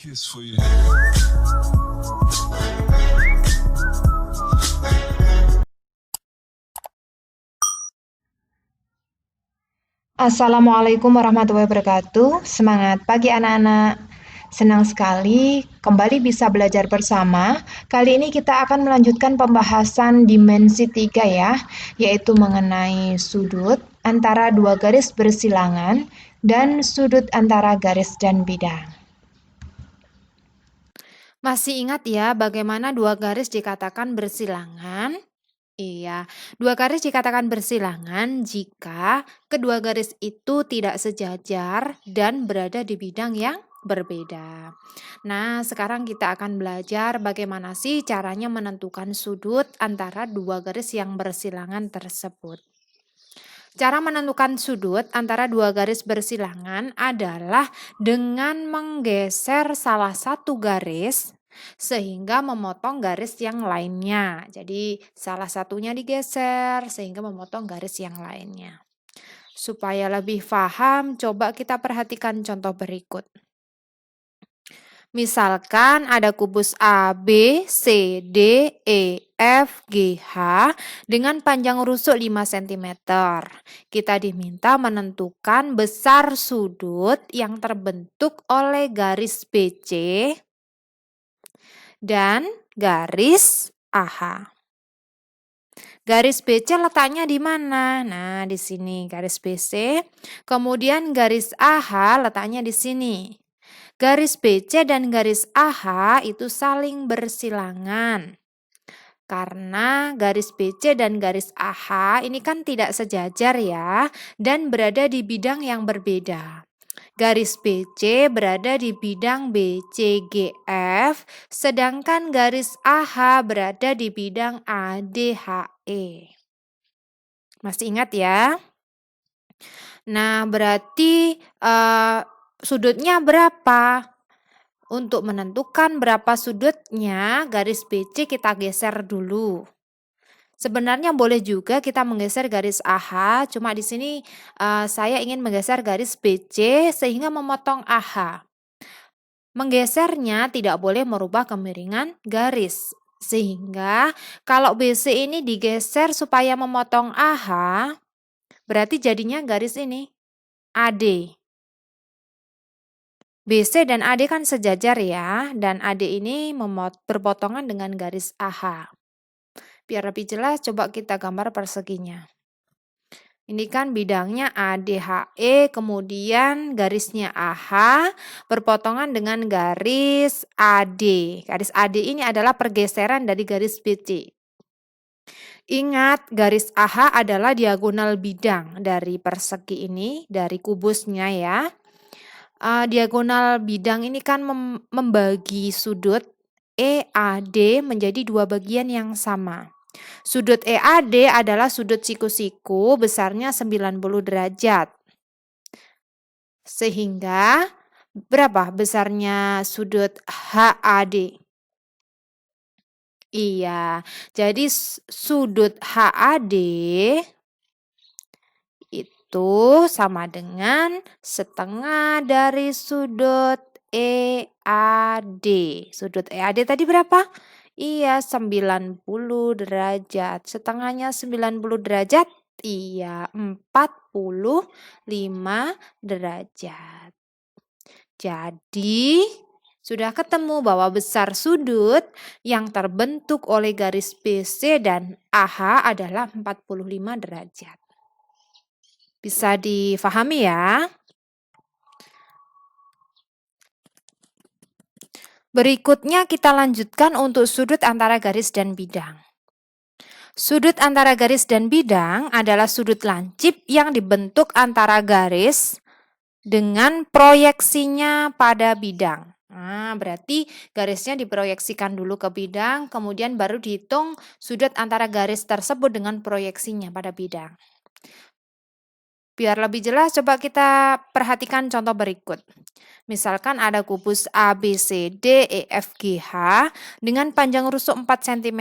kiss for your head. Assalamualaikum warahmatullahi wabarakatuh. Semangat pagi anak-anak. Senang sekali kembali bisa belajar bersama. Kali ini kita akan melanjutkan pembahasan dimensi 3 ya, yaitu mengenai sudut antara dua garis bersilangan dan sudut antara garis dan bidang. Masih ingat ya bagaimana dua garis dikatakan bersilangan? Iya, dua garis dikatakan bersilangan jika kedua garis itu tidak sejajar dan berada di bidang yang berbeda. Nah, sekarang kita akan belajar bagaimana sih caranya menentukan sudut antara dua garis yang bersilangan tersebut. Cara menentukan sudut antara dua garis bersilangan adalah dengan menggeser salah satu garis sehingga memotong garis yang lainnya. Jadi salah satunya digeser sehingga memotong garis yang lainnya. Supaya lebih paham, coba kita perhatikan contoh berikut. Misalkan ada kubus A, B, C, D, E, F, G, H dengan panjang rusuk 5 cm. Kita diminta menentukan besar sudut yang terbentuk oleh garis BC dan garis AH. Garis BC letaknya di mana? Nah, di sini garis BC. Kemudian garis AH letaknya di sini. Garis BC dan garis AH itu saling bersilangan. Karena garis BC dan garis AH ini kan tidak sejajar ya, dan berada di bidang yang berbeda. Garis BC berada di bidang BCGF, sedangkan garis AH berada di bidang ADHE. Masih ingat ya? Nah, berarti sudutnya berapa? Untuk menentukan berapa sudutnya, garis BC kita geser dulu. Sebenarnya boleh juga kita menggeser garis AH, cuma di sini saya ingin menggeser garis BC sehingga memotong AH. Menggesernya tidak boleh merubah kemiringan garis. Sehingga kalau BC ini digeser supaya memotong AH, berarti jadinya garis ini AD. BC dan AD kan sejajar ya, dan AD ini berpotongan dengan garis AH. Biar lebih jelas, coba kita gambar perseginya. Ini kan bidangnya ADHE, kemudian garisnya AH, berpotongan dengan garis AD. Garis AD ini adalah pergeseran dari garis BC. Ingat, garis AH adalah diagonal bidang dari persegi ini, dari kubusnya ya. Diagonal bidang ini kan membagi sudut EAD menjadi dua bagian yang sama. Sudut EAD adalah sudut siku-siku besarnya 90 derajat. Sehingga berapa besarnya sudut HAD? Iya, jadi sudut HAD itu sama dengan setengah dari sudut EAD. Sudut EAD tadi berapa? Iya, 90 derajat. Setengahnya 90 derajat? Iya, 45 derajat. Jadi, sudah ketemu bahwa besar sudut yang terbentuk oleh garis BC dan AH adalah 45 derajat. Bisa difahami ya? Berikutnya kita lanjutkan untuk sudut antara garis dan bidang. Sudut antara garis dan bidang adalah sudut lancip yang dibentuk antara garis dengan proyeksinya pada bidang. Nah, berarti garisnya diproyeksikan dulu ke bidang, kemudian baru dihitung sudut antara garis tersebut dengan proyeksinya pada bidang. Biar lebih jelas, coba kita perhatikan contoh berikut. Misalkan ada kubus A, B, C, D, E, F, G, H dengan panjang rusuk 4 cm.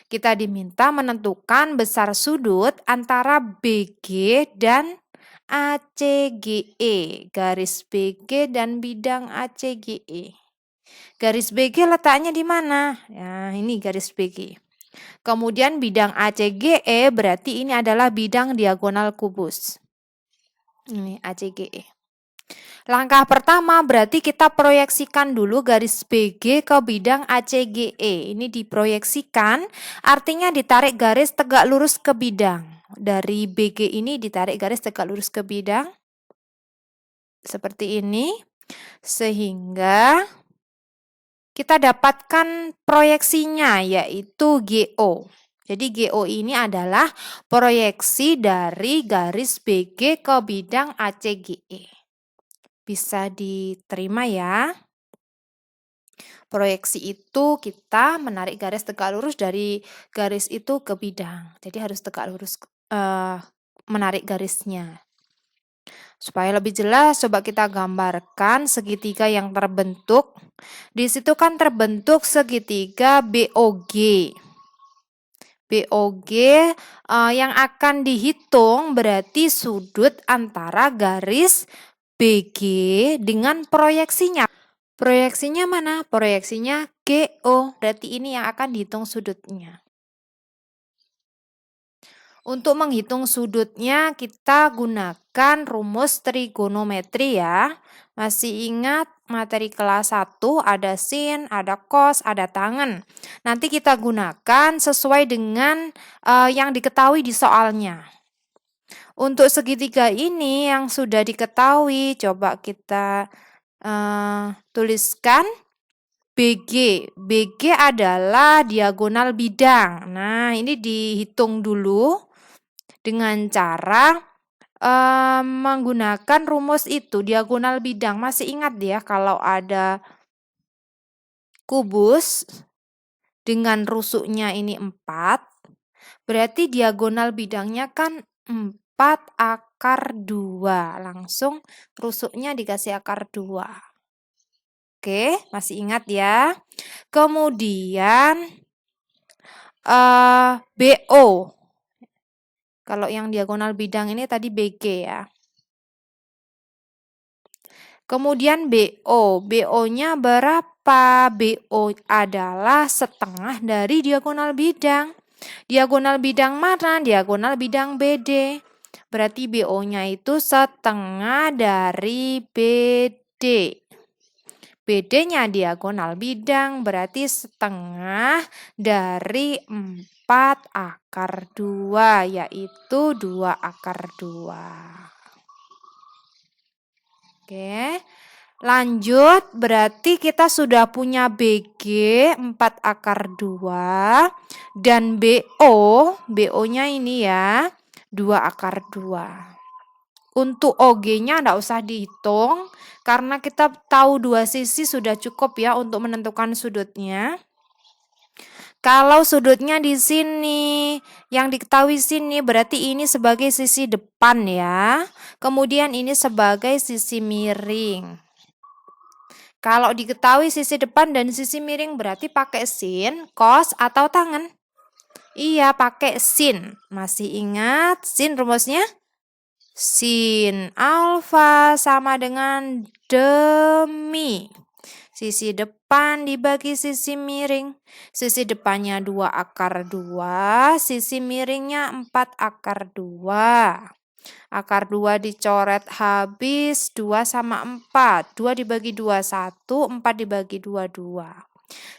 Kita diminta menentukan besar sudut antara BG dan ACGE, garis BG dan bidang ACGE. Garis BG letaknya di mana? Nah, ini garis BG. Kemudian bidang ACGE berarti ini adalah bidang diagonal kubus. Ini ACGE. Langkah pertama berarti kita proyeksikan dulu garis BG ke bidang ACGE. Ini diproyeksikan, artinya ditarik garis tegak lurus ke bidang. Dari BG ini ditarik garis tegak lurus ke bidang. Seperti ini. Sehingga kita dapatkan proyeksinya yaitu GO. Jadi GO ini adalah proyeksi dari garis BG ke bidang ACGE. Bisa diterima ya. Proyeksi itu kita menarik garis tegak lurus dari garis itu ke bidang. Jadi harus tegak lurus menarik garisnya. Supaya lebih jelas, coba kita gambarkan segitiga yang terbentuk. Di situ kan terbentuk segitiga BOG. BOG yang akan dihitung berarti sudut antara garis BG dengan proyeksinya. Proyeksinya mana? Proyeksinya GO. Berarti ini yang akan dihitung sudutnya. Untuk menghitung sudutnya kita gunakan rumus trigonometri ya. Masih ingat materi kelas 1 ada sin, ada cos, ada tangen. Nanti kita gunakan sesuai dengan yang diketahui di soalnya. Untuk segitiga ini yang sudah diketahui, coba kita tuliskan BG. BG adalah diagonal bidang. Nah, ini dihitung dulu dengan cara menggunakan rumus itu, diagonal bidang. Masih ingat ya kalau ada kubus dengan rusuknya ini 4, berarti diagonal bidangnya kan 4 akar 2. Langsung rusuknya dikasih akar 2. Oke, masih ingat ya. Kemudian BO. Kalau yang diagonal bidang ini tadi BG ya. Kemudian BO. BO-nya berapa? BO adalah setengah dari diagonal bidang. Diagonal bidang mana? Diagonal bidang BD. Berarti BO-nya itu setengah dari BD. BD-nya diagonal bidang berarti setengah dari 4 akar 2, yaitu 2 akar 2. Oke, lanjut berarti kita sudah punya BG 4 akar 2 dan BO-nya ini ya 2 akar 2. Untuk OG-nya enggak usah dihitung karena kita tahu dua sisi sudah cukup ya untuk menentukan sudutnya. Kalau sudutnya di sini, yang diketahui sini berarti ini sebagai sisi depan ya. Kemudian ini sebagai sisi miring. Kalau diketahui sisi depan dan sisi miring berarti pakai sin, cos, atau tangen? Iya, pakai sin. Masih ingat sin rumusnya? Sin alfa sama dengan demi. Sisi depan dibagi sisi miring. Sisi depannya 2 akar 2, sisi miringnya 4 akar 2. Akar 2 dicoret habis, 2 sama 4. 2 dibagi 2, 1, 4 dibagi 2, 2.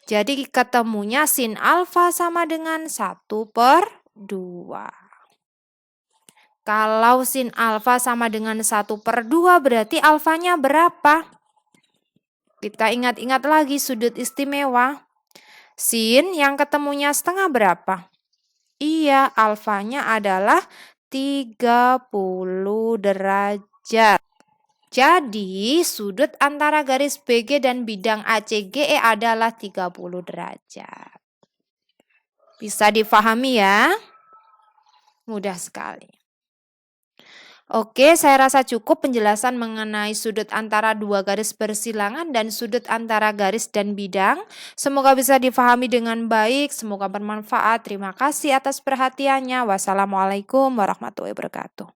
Jadi ketemunya sin alfa sama dengan 1/2. Kalau sin alfa sama dengan 1/2 berarti alfanya berapa? Kita ingat-ingat lagi sudut istimewa. Sin yang ketemunya setengah berapa? Iya, alfanya adalah 30 derajat. Jadi, sudut antara garis BG dan bidang ACGE adalah 30 derajat. Bisa difahami ya? Mudah sekali. Oke, saya rasa cukup penjelasan mengenai sudut antara dua garis bersilangan dan sudut antara garis dan bidang. Semoga bisa difahami dengan baik, semoga bermanfaat. Terima kasih atas perhatiannya. Wassalamualaikum warahmatullahi wabarakatuh.